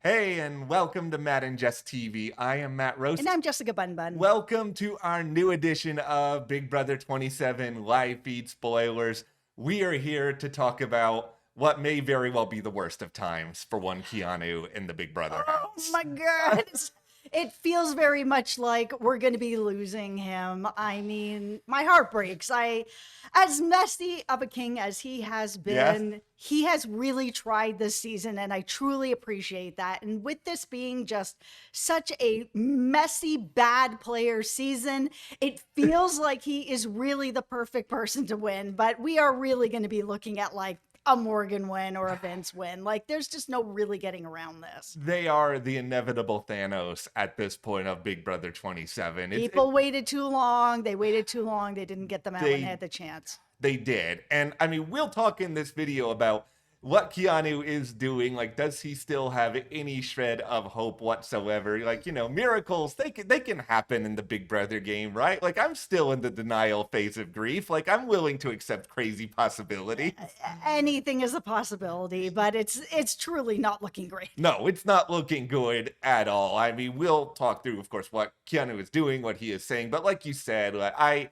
Hey, and welcome to Matt and Jess TV. I am Matt Roast. And I'm Jessica Bun Bun. Welcome to our new edition of Big Brother 27 live feed spoilers. We are here to talk about what may very well be the worst of times for one Keanu in the Big Brother Oh house. my God. It feels very much like we're going to be losing him. I mean, my heart breaks. As messy of a king as he has been, Yes. he has really tried this season, and I truly appreciate that. And with this being just such a messy, bad player season, it feels like he is really the perfect person to win. But we are really going to be looking at like a Morgan win or a Vince win. Like, there's just no really getting around this. They are the inevitable Thanos at this point of Big Brother 27. People waited too long. They waited too long. They didn't get them out when They they had the chance. They did. And I mean, we'll talk in this video about what Keanu is doing. Like, does he still have any shred of hope whatsoever? Like, miracles, they can happen in the Big Brother game, right? Like, I'm still in the denial phase of grief. Like, I'm willing to accept crazy possibility. Anything is a possibility, but it's truly not looking great. No, it's not looking good at all. I mean, we'll talk through, of course, what Keanu is doing, what he is saying. But like you said, I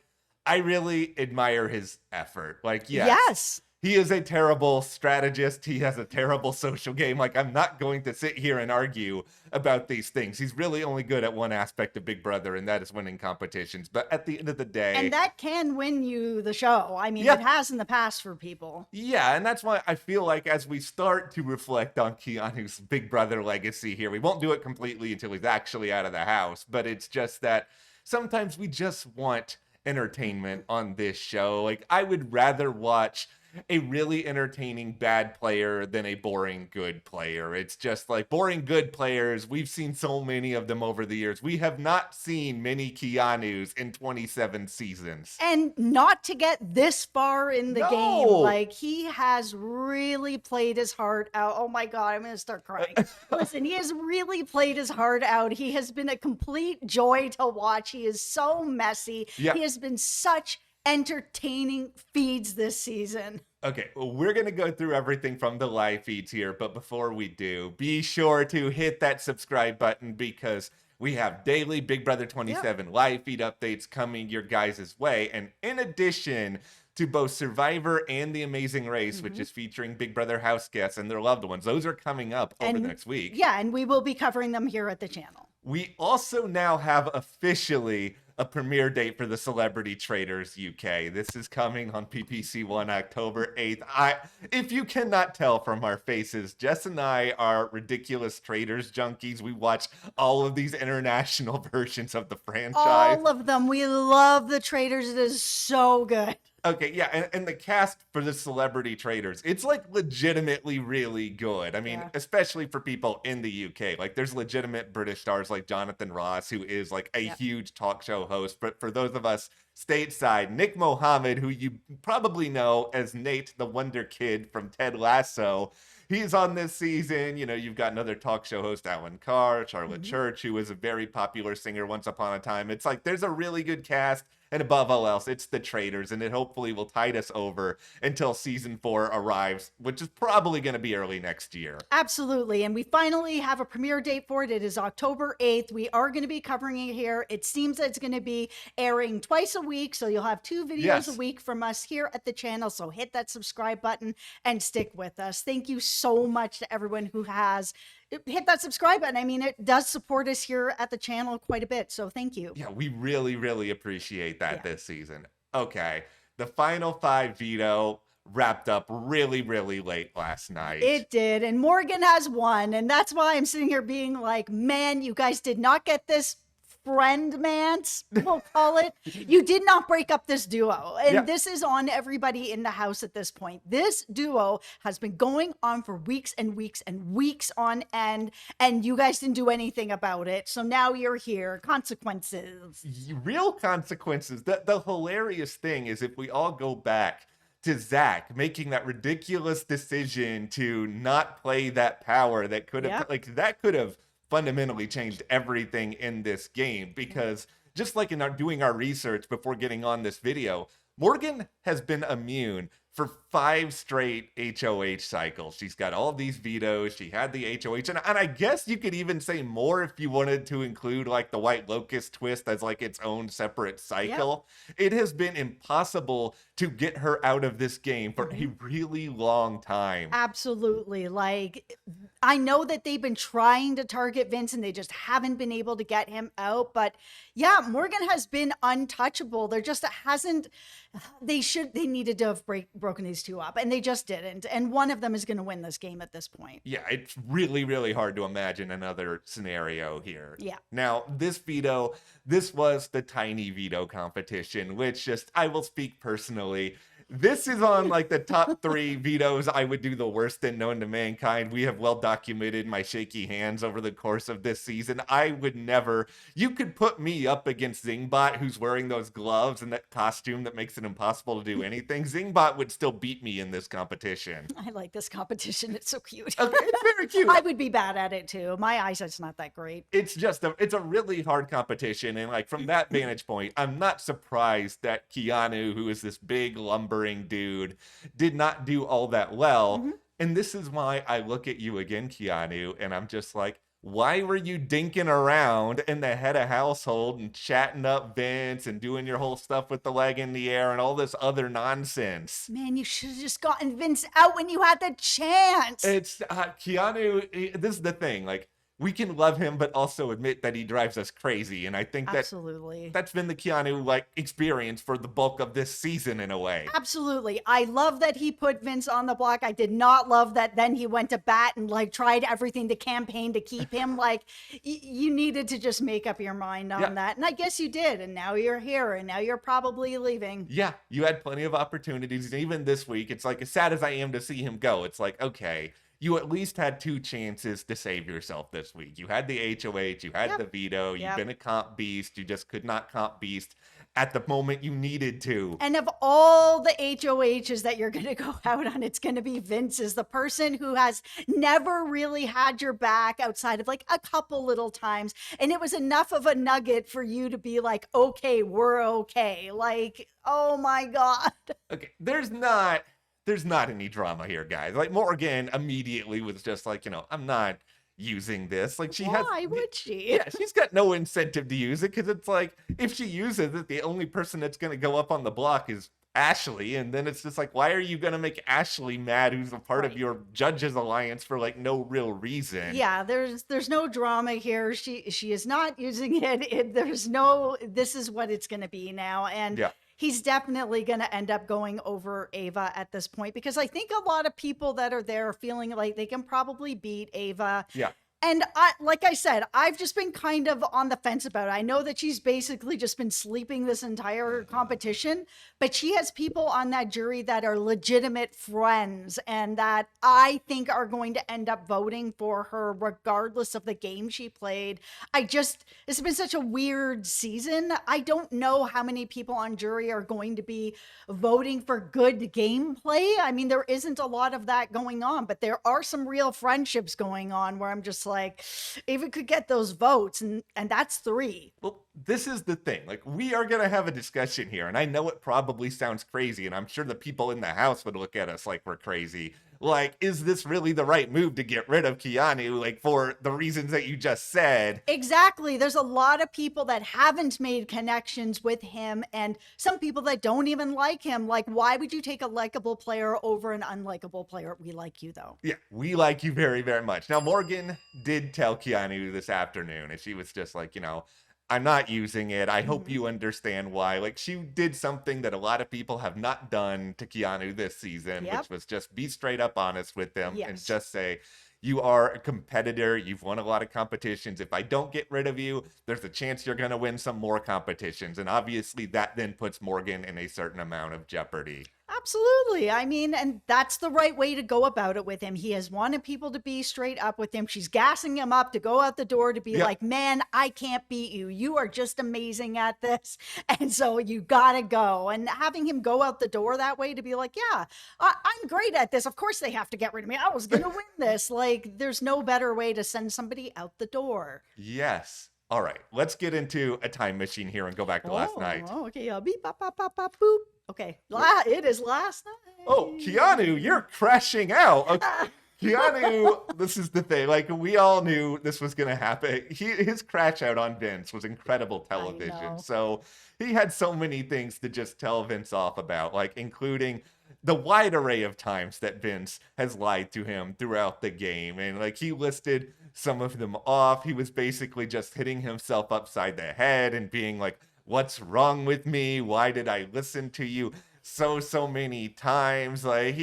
really admire his effort. Like, Yes. he is a terrible strategist. He has a terrible social game. Like, I'm not going to sit here and argue about these things. He's really only good at one aspect of Big Brother, and that is winning competitions. But at the end of the day... And that can win you the show. I mean, it has in the past for people. Yeah, and that's why I feel like as we start to reflect on Keanu's Big Brother legacy here, we won't do it completely until he's actually out of the house, but it's just that sometimes we just want entertainment on this show. Like, I would rather watch a really entertaining bad player than a boring good player. It's just like boring good players. We've seen so many of them over the years. We have not seen many Keanus in 27 seasons. And not to get this far in the game, like, he has really played his heart out. Oh my God, I'm going to start crying. Listen, he has really played his heart out. He has been a complete joy to watch. He is so messy. Yeah. He has been such entertaining feeds this season. Okay, well, we're going to go through everything from the live feeds here, but before we do, be sure to hit that subscribe button because we have daily Big Brother 27 live feed updates coming your guys' way. And in addition to both Survivor and The Amazing Race, which is featuring Big Brother house guests and their loved ones, those are coming up over the next week. Yeah, and we will be covering them here at the channel. We also now have officially a premiere date for the Celebrity Traders UK. This is coming on PPC1 October 8th. If you cannot tell from our faces, Jess and I are ridiculous traders junkies. We watch all of these international versions of the franchise. All of them. We love the Traders. It is so good. Okay, yeah, and the cast for the Celebrity Traders, it's like legitimately really good. I mean, especially for people in the UK. Like, there's legitimate British stars like Jonathan Ross, who is like a huge talk show host. But for those of us stateside, Nick Mohammed, who you probably know as Nate the Wonder Kid from Ted Lasso, he's on this season. You know, you've got another talk show host, Alan Carr, Charlotte Church, who was a very popular singer once upon a time. It's like there's a really good cast. And above all else, it's the Traders, and it hopefully will tide us over until season 4 arrives, which is probably going to be early next year. Absolutely. And we finally have a premiere date for it. It is October 8th. We are going to be covering it here. It seems that it's going to be airing twice a week. So you'll have 2 videos a week from us here at the channel. So hit that subscribe button and stick with us. Thank you so much to everyone who has hit that subscribe button. I mean, it does support us here at the channel quite a bit. So thank you. Yeah, we really, really appreciate that this season. Okay, the final 5 veto wrapped up really, really late last night. It did. And Morgan has won. And that's why I'm sitting here being like, man, you guys did not get this friend-mance, we'll call it. You did not break up this duo. And this is on everybody in the house at this point. This duo has been going on for weeks and weeks and weeks on end, and you guys didn't do anything about it. So now you're here. Consequences. Real consequences. The hilarious thing is if we all go back to Zach making that ridiculous decision to not play that power that could have, like, that could have fundamentally changed everything in this game, because just like in doing our research before getting on this video, Morgan has been immune for 5 straight HOH cycles. She's got all these vetoes. She had the HOH. And I guess you could even say more if you wanted to include like the White Locust twist as like its own separate cycle. Yep. It has been impossible to get her out of this game for a really long time. Absolutely. Like, I know that they've been trying to target Vince and they just haven't been able to get him out. But yeah, Morgan has been untouchable. There just hasn't, they needed to have broken these two up, and they just didn't. And one of them is going to win this game at this point. Yeah, it's really, really hard to imagine another scenario here. Yeah. Now, this veto, this was the tiny veto competition, which just, I will speak personally. This is on like the top 3 vetoes I would do the worst in known to mankind. We have well documented my shaky hands over the course of this season. I would never, you could put me up against Zingbot, who's wearing those gloves and that costume that makes it impossible to do anything. Zingbot would still beat me in this competition. I like this competition. It's so cute. Okay, it's very cute. I would be bad at it too. My eyesight's not that great. It's just it's a really hard competition. And like from that vantage point, I'm not surprised that Keanu, who is this big lumbering dude, did not do all that well. And this is why I look at you again, Keanu, and I'm just like, why were you dinking around in the head of household and chatting up Vince and doing your whole stuff with the leg in the air and all this other nonsense? Man, you should have just gotten Vince out when you had the chance. It's Keanu. This is the thing. Like, we can love him, but also admit that he drives us crazy. And I think that absolutely, that's been the Keanu like experience for the bulk of this season in a way. Absolutely. I love that he put Vince on the block. I did not love that then he went to bat and like tried everything to campaign to keep him. Like you needed to just make up your mind on that. And I guess you did. And now you're here and now you're probably leaving. Yeah, you had plenty of opportunities. And even this week, it's like, as sad as I am to see him go, it's like, okay, you at least had 2 chances to save yourself this week. You had the HOH, you had the veto, you've been a comp beast, you just could not comp beast at the moment you needed to. And of all the HOHs that you're going to go out on, it's going to be Vince's, the person who has never really had your back outside of like a couple little times. And it was enough of a nugget for you to be like, okay, we're okay. Like, oh my God. Okay, there's not any drama here, guys. Like, Morgan immediately was just like, I'm not using this. Like, why would she? Yeah, she's got no incentive to use it, because it's like, if she uses it, the only person that's going to go up on the block is Ashley, and then it's just like, why are you going to make Ashley mad, who's a part of your judges alliance, for like no real reason? Yeah, there's no drama here. She is not using it. There's no, this is what it's going to be now. And he's definitely going to end up going over Ava at this point, because I think a lot of people that are there are feeling like they can probably beat Ava. Yeah. And like I said, I've just been kind of on the fence about it. I know that she's basically just been sleeping this entire competition, but she has people on that jury that are legitimate friends and that I think are going to end up voting for her regardless of the game she played. It's been such a weird season. I don't know how many people on jury are going to be voting for good gameplay. I mean, there isn't a lot of that going on, but there are some real friendships going on where I'm just like, Ava could get those votes, and that's 3. Well, this is the thing. Like, we are going to have a discussion here, and I know it probably sounds crazy, and I'm sure the people in the house would look at us like we're crazy. Like, is this really the right move to get rid of Keanu, like, for the reasons that you just said? Exactly. There's a lot of people that haven't made connections with him, and some people that don't even like him. Like, why would you take a likable player over an unlikable player? We like you, though. Yeah, we like you very, very much. Now, Morgan did tell Keanu this afternoon, and she was just like, I'm not using it. I hope you understand why. Like, she did something that a lot of people have not done to Keanu this season, which was just be straight up honest with them and just say, you are a competitor. You've won a lot of competitions. If I don't get rid of you, there's a chance you're going to win some more competitions. And obviously that then puts Morgan in a certain amount of jeopardy. Absolutely. I mean, and that's the right way to go about it with him. He has wanted people to be straight up with him. She's gassing him up to go out the door to be like, man, I can't beat you. You are just amazing at this. And so you got to go. And having him go out the door that way to be like, yeah, I'm great at this. Of course they have to get rid of me. I was going to win this. Like, there's no better way to send somebody out the door. Yes. All right. Let's get into a time machine here and go back to last night. Oh, okay. Beep, bop, bop, bop, bop, boop. Okay. It is last night. Oh, Keanu, you're crashing out. Okay. Keanu, this is the thing. Like, we all knew this was going to happen. His crash out on Vince was incredible television. So he had so many things to just tell Vince off about, like, including the wide array of times that Vince has lied to him throughout the game. And, like, he listed some of them off. He was basically just hitting himself upside the head and being like, what's wrong with me? Why did I listen to you? So many times. Like,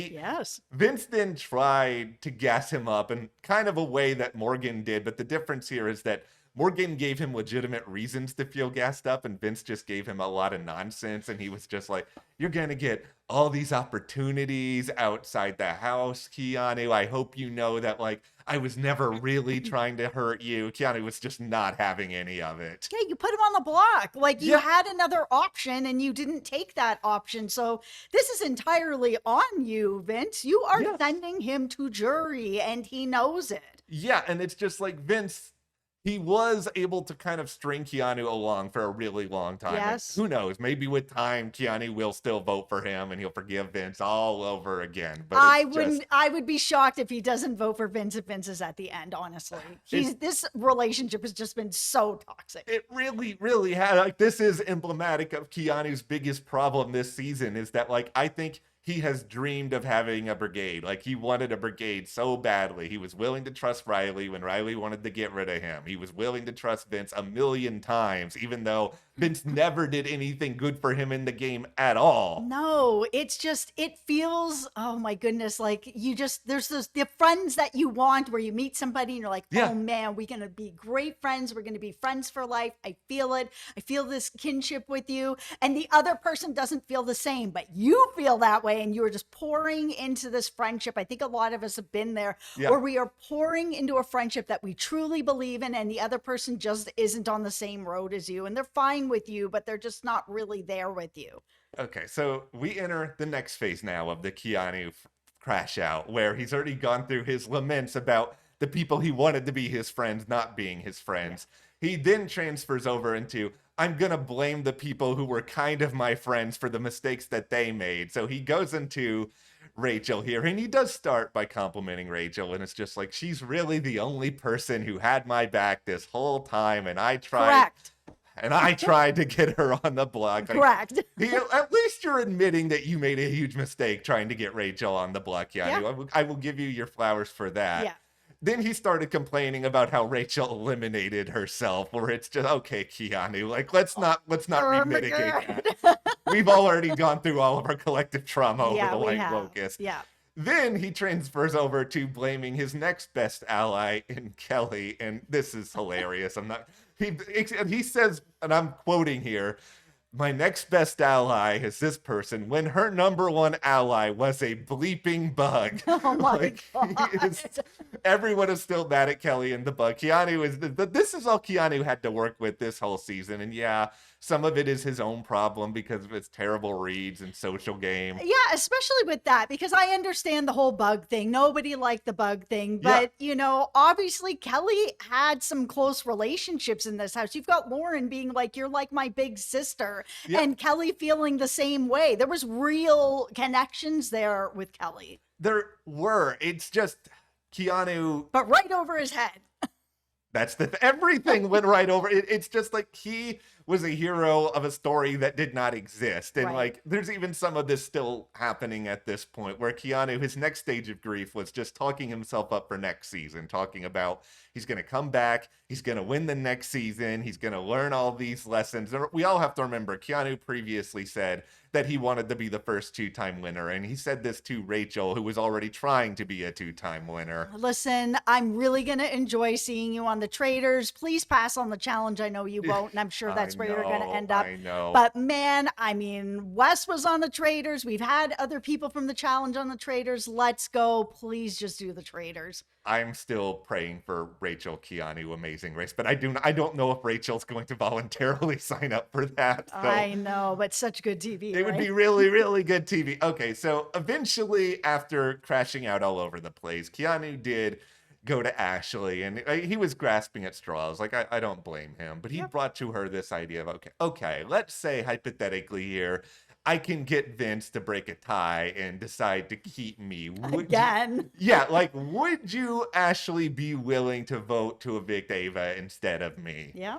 Vince then tried to gas him up in kind of a way that Morgan did, but the difference here is that Morgan gave him legitimate reasons to feel gassed up, and Vince just gave him a lot of nonsense, and he was just like, you're gonna get all these opportunities outside the house, Keanu. I hope you know that, like, I was never really trying to hurt you. Keanu was just not having any of it. Yeah, you put him on the block. Like, you had another option and you didn't take that option. So this is entirely on you, Vince. You are sending him to jury and he knows it. Yeah, and it's just like Vince, he was able to kind of string Keanu along for a really long time. Yes. And who knows? Maybe with time, Keanu will still vote for him and he'll forgive Vince all over again. But I would be shocked if he doesn't vote for Vince if Vince is at the end, honestly. This relationship has just been so toxic. It really, really had. Like, this is emblematic of Keanu's biggest problem this season, is that, like, I think he has dreamed of having a brigade. Like, he wanted a brigade so badly. He was willing to trust Riley when Riley wanted to get rid of him. He was willing to trust Vince a million times, even though Vince never did anything good for him in the game at all. No, it's just, it feels, oh my goodness, like there's the friends that you want where you meet somebody and you're like, oh man, we're going to be great friends. We're going to be friends for life. I feel it. I feel this kinship with you. And the other person doesn't feel the same, but you feel that way. And you are just pouring into this friendship. I think a lot of us have been there where we are pouring into a friendship that we truly believe in, and the other person just isn't on the same road as you. And they're fine with you, but they're just not really there with you. Okay, so we enter the next phase now of the Keanu crash out, where he's already gone through his laments about the people he wanted to be his friends not being his friends. He then transfers over into, I'm going to blame the people who were kind of my friends for the mistakes that they made. So he goes into Rachel here, and he does start by complimenting Rachel, and it's just like, she's really the only person who had my back this whole time, and I tried. Correct. And I tried to get her on the block. Correct. At least you're admitting that you made a huge mistake trying to get Rachel on the block, Keanu. Yeah. I will give you your flowers for that. Yeah. Then he started complaining about how Rachel eliminated herself, where it's just, okay, Keanu, like, let's not remitigate that. We've already gone through all of our collective trauma over the White Locust. Yeah. Then he transfers over to blaming his next best ally in Kelly, and this is hilarious. He says, and I'm quoting here, my next best ally is this person when her number one ally was a bleeping bug. Oh my God. Everyone is still mad at Kelly and the bug. This is all Keanu had to work with this whole season. And yeah, some of it is his own problem because of his terrible reads and social game. Yeah, especially with that, because I understand the whole bug thing. Nobody liked the bug thing. But, you know, obviously Kelly had some close relationships in this house. You've got Lauren being like, you're like my big sister. Yeah. And Kelly feeling the same way. There was real connections there with Kelly. There were. It's just Keanu. But right over his head. That's everything went right over. It's just like he was a hero of a story that did not exist. And like, there's even some of this still happening at this point where Keanu, his next stage of grief was just talking himself up for next season, talking about he's going to come back. He's going to win the next season. He's going to learn all these lessons. We all have to remember Keanu previously said that he wanted to be the first two-time winner. And he said this to Rachel, who was already trying to be a two-time winner. Listen, I'm really going to enjoy seeing you on the Traders. Please pass on the challenge. I know you won't, and I'm sure that's where you're going to end up. I know. But man, I mean, Wes was on the Traders. We've had other people from the challenge on the Traders. Let's go. Please just do the Traders. I'm still praying for Rachel Keanu Amazing Race, but I don't know if Rachel's going to voluntarily sign up for that. So I know, but such good TV. It would be really, really good TV. Okay, so eventually, after crashing out all over the place, Keanu did go to Ashley, and he was grasping at straws. Like, I don't blame him, but he brought to her this idea of, okay, let's say hypothetically here, I can get Vince to break a tie and decide to keep me. Again. Yeah, like, would you, Ashley, be willing to vote to evict Ava instead of me? Yeah.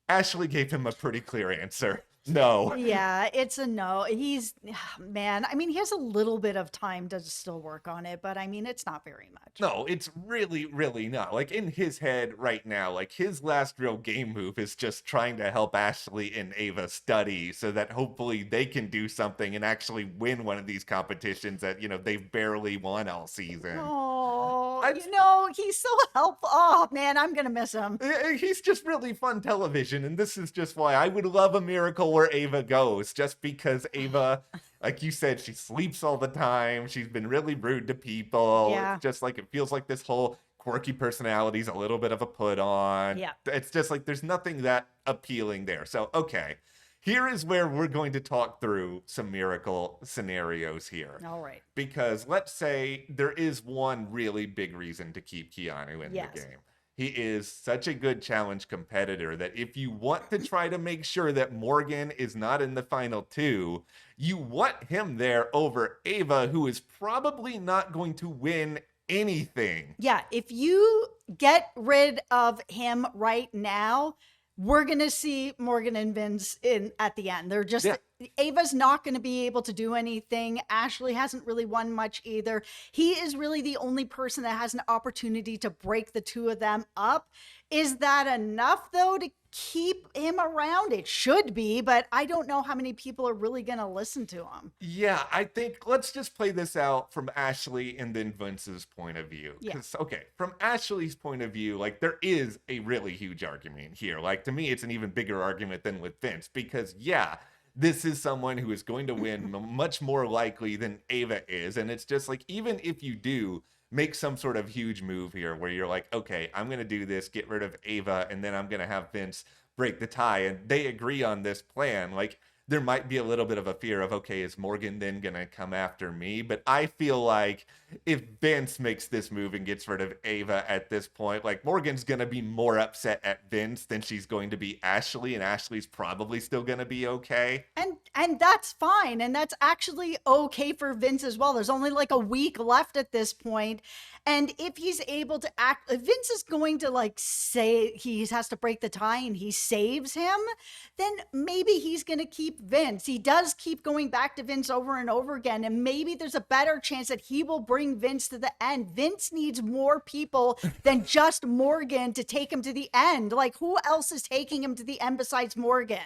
Ashley gave him a pretty clear answer. No. Yeah, it's a no. He's, man, I mean, he has a little bit of time to still work on it, but I mean, it's not very much. No, it's really, really not. Like, in his head right now, like, his last real game move is just trying to help Ashley and Ava study so that hopefully they can do something and actually win one of these competitions that, you know, they've barely won all season. Oh, you know, he's so helpful. Oh, man, I'm going to miss him. He's just really fun television, and this is just why I would love a miracle where Ava goes, just because Ava, like you said, she sleeps all the time. She's been really rude to people. Yeah. It's just like, it feels like this whole quirky personality's a little bit of a put on. Yeah. It's just like, there's nothing that appealing there. So, okay. Here is where we're going to talk through some miracle scenarios here. All right. Because let's say there is one really big reason to keep Keanu in the game. He is such a good challenge competitor that if you want to try to make sure that Morgan is not in the final two, you want him there over Ava, who is probably not going to win anything. Yeah, if you get rid of him right now, we're going to see Morgan and Vince in at the end. They're just, Ava's not going to be able to do anything. Ashley hasn't really won much either. He is really the only person that has an opportunity to break the two of them up. Is that enough, though, to keep him around? It should be, but I don't know how many people are really going to listen to him. Yeah, I think let's just play this out from Ashley and then Vince's point of view. Yeah. Okay, from Ashley's point of view, like, there is a really huge argument here. Like, to me, it's an even bigger argument than with Vince because, yeah, this is someone who is going to win much more likely than Ava is. And it's just like, even if you do make some sort of huge move here where you're like, okay, I'm going to do this, get rid of Ava, and then I'm going to have Vince break the tie, and they agree on this plan, like, there might be a little bit of a fear of, okay, is Morgan then going to come after me? But I feel like if Vince makes this move and gets rid of Ava at this point, like, Morgan's going to be more upset at Vince than she's going to be Ashley, and Ashley's probably still going to be okay. And that's fine. And that's actually okay for Vince as well. There's only like a week left at this point. And if he's able to act, if Vince is going to like say he has to break the tie and he saves him, then maybe he's going to keep Vince. He does keep going back to Vince over and over again. And maybe there's a better chance that he will bring Vince to the end. Vince needs more people than just Morgan to take him to the end. Like, who else is taking him to the end besides Morgan?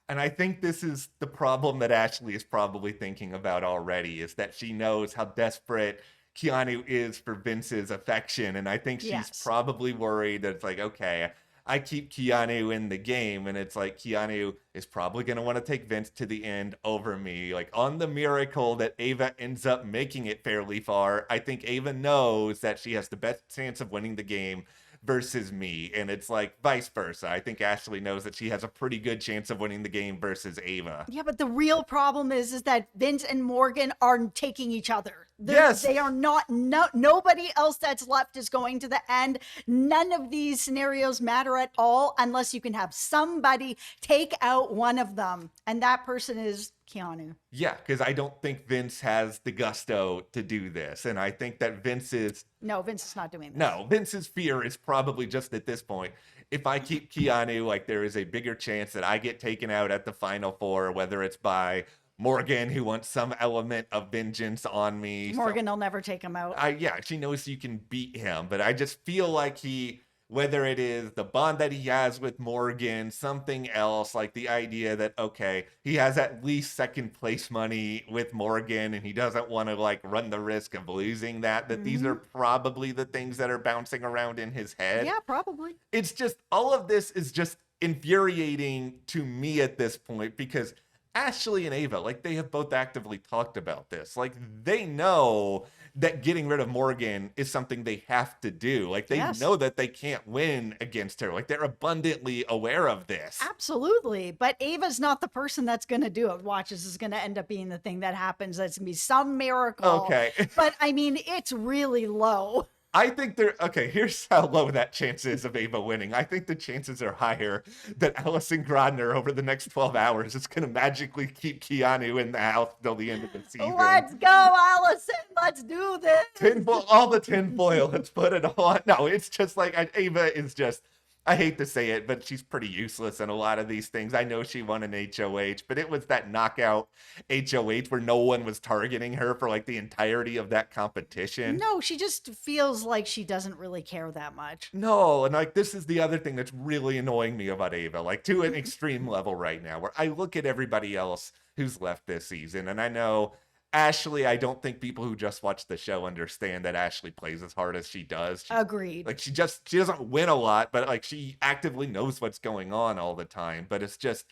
And I think this is the problem that Ashley is probably thinking about already, is that she knows how desperate Keanu is for Vince's affection. And I think she's probably worried that it's like, okay, I keep Keanu in the game, and it's like Keanu is probably going to want to take Vince to the end over me. Like, on the miracle that Ava ends up making it fairly far, I think Ava knows that she has the best chance of winning the game versus me, and it's like vice versa. I think Ashley knows that she has a pretty good chance of winning the game versus Ava. Yeah, but the real problem is that Vince and Morgan are taking each other. They are not, nobody else that's left is going to the end. None of these scenarios matter at all unless you can have somebody take out one of them, and that person is Keanu. Yeah, because I don't think Vince has the gusto to do this. And I think that Vince is not doing this. No, Vince's fear is probably just at this point, if I keep Keanu, like, there is a bigger chance that I get taken out at the final four, whether it's by Morgan, who wants some element of vengeance on me. Morgan will never take him out. She knows you can beat him, but I just feel like whether it is the bond that he has with Morgan, something else, like the idea that, okay, he has at least second place money with Morgan and he doesn't want to like run the risk of losing that these are probably the things that are bouncing around in his head. Yeah, probably. It's just, all of this is just infuriating to me at this point because Ashley and Ava, like, they have both actively talked about this. Like, they know that getting rid of Morgan is something they have to do. Like, they know that they can't win against her. Like, they're abundantly aware of this. Absolutely. But Ava's not the person that's going to do it. Watch, this is going to end up being the thing that happens. That's going to be some miracle. Okay. But, I mean, it's really low. I think okay, here's how low that chance is of Ava winning. I think the chances are higher that Alison Grodner over the next 12 hours is going to magically keep Keanu in the house till the end of the season. Let's go, Allison. Let's do this. All the tinfoil. Let's put it on. No, it's just like Ava is just, I hate to say it, but she's pretty useless in a lot of these things. I know she won an HOH, but it was that knockout HOH where no one was targeting her for like the entirety of that competition. No, she just feels like she doesn't really care that much. No, and like this is the other thing that's really annoying me about Ava, like to an extreme level right now, where I look at everybody else who's left this season, and I know Ashley, I don't think people who just watch the show understand that Ashley plays as hard as she does. Agreed. Like she doesn't win a lot, but like she actively knows what's going on all the time. But it's just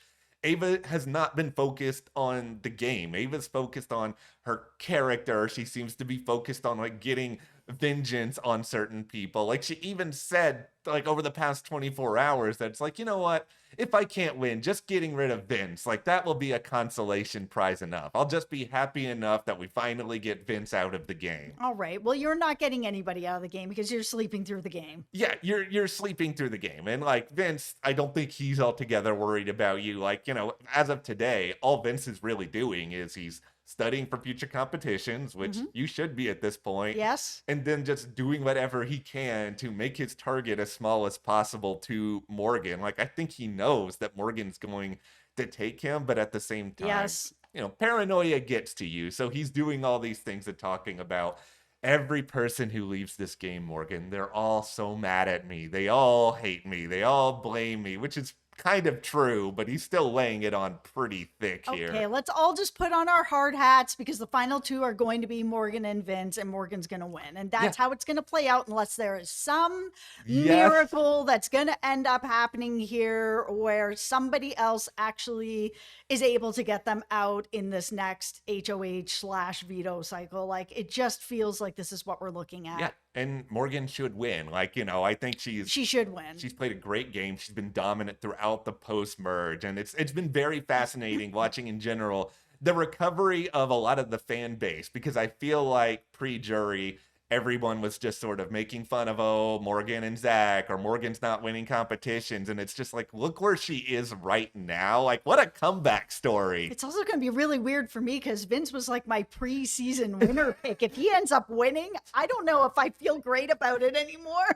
Ava has not been focused on the game. Ava's focused on her character. She seems to be focused on like getting vengeance on certain people. Like she even said like over the past 24 hours that it's like, you know what? If I can't win, just getting rid of Vince, like that will be a consolation prize enough. I'll just be happy enough that we finally get Vince out of the game. All right. Well, you're not getting anybody out of the game because you're sleeping through the game. Yeah, you're sleeping through the game. And like Vince, I don't think he's altogether worried about you. Like, you know, as of today, all Vince is really doing is he's studying for future competitions, which you should be at this point. Yes. And then just doing whatever he can to make his target as small as possible to Morgan. Like, I think he knows that Morgan's going to take him, but at the same time, yes, you know, paranoia gets to you. So he's doing all these things and talking about every person who leaves this game, Morgan. They're all so mad at me. They all hate me. They all blame me, which is kind of true, but he's still laying it on pretty thick here. Okay, let's all just put on our hard hats because the final two are going to be Morgan and Vince, and Morgan's going to win. And that's how it's going to play out unless there is some miracle that's going to end up happening here where somebody else actually is able to get them out in this next HOH/veto cycle. Like, it just feels like this is what we're looking at. Yeah. And Morgan should win. Like, you know, I think she should win. She's played a great game. She's been dominant throughout the post-merge. And it's been very fascinating watching in general the recovery of a lot of the fan base, because I feel like pre-jury, everyone was just sort of making fun of, oh, Morgan and Zach, or Morgan's not winning competitions. And it's just like, look where she is right now. Like, what a comeback story. It's also going to be really weird for me because Vince was like my preseason winner pick. If he ends up winning, I don't know if I feel great about it anymore.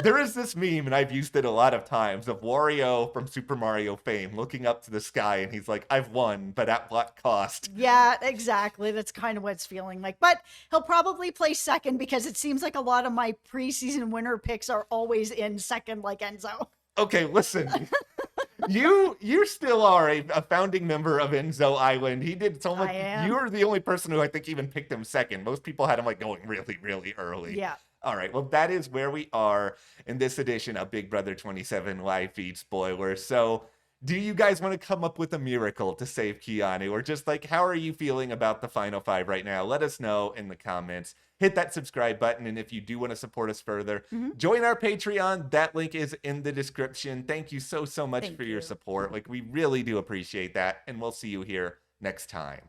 There is this meme, and I've used it a lot of times, of Wario from Super Mario fame looking up to the sky, and he's like, I've won, but at what cost? Yeah, exactly. That's kind of what it's feeling like. But he'll probably play second because it seems like a lot of my preseason winner picks are always in second, like Enzo. Okay, listen. You still are a founding member of Enzo Island. He did so much. You're the only person who I think even picked him second. Most people had him like going really, really early. Yeah. All right, well, that is where we are in this edition of Big Brother 27 Live Feed Spoilers. So, do you guys want to come up with a miracle to save Keanu? Or just like, how are you feeling about the final five right now? Let us know in the comments. Hit that subscribe button. And if you do want to support us further, join our Patreon. That link is in the description. Thank you so much for your support. Like, we really do appreciate that. And we'll see you here next time.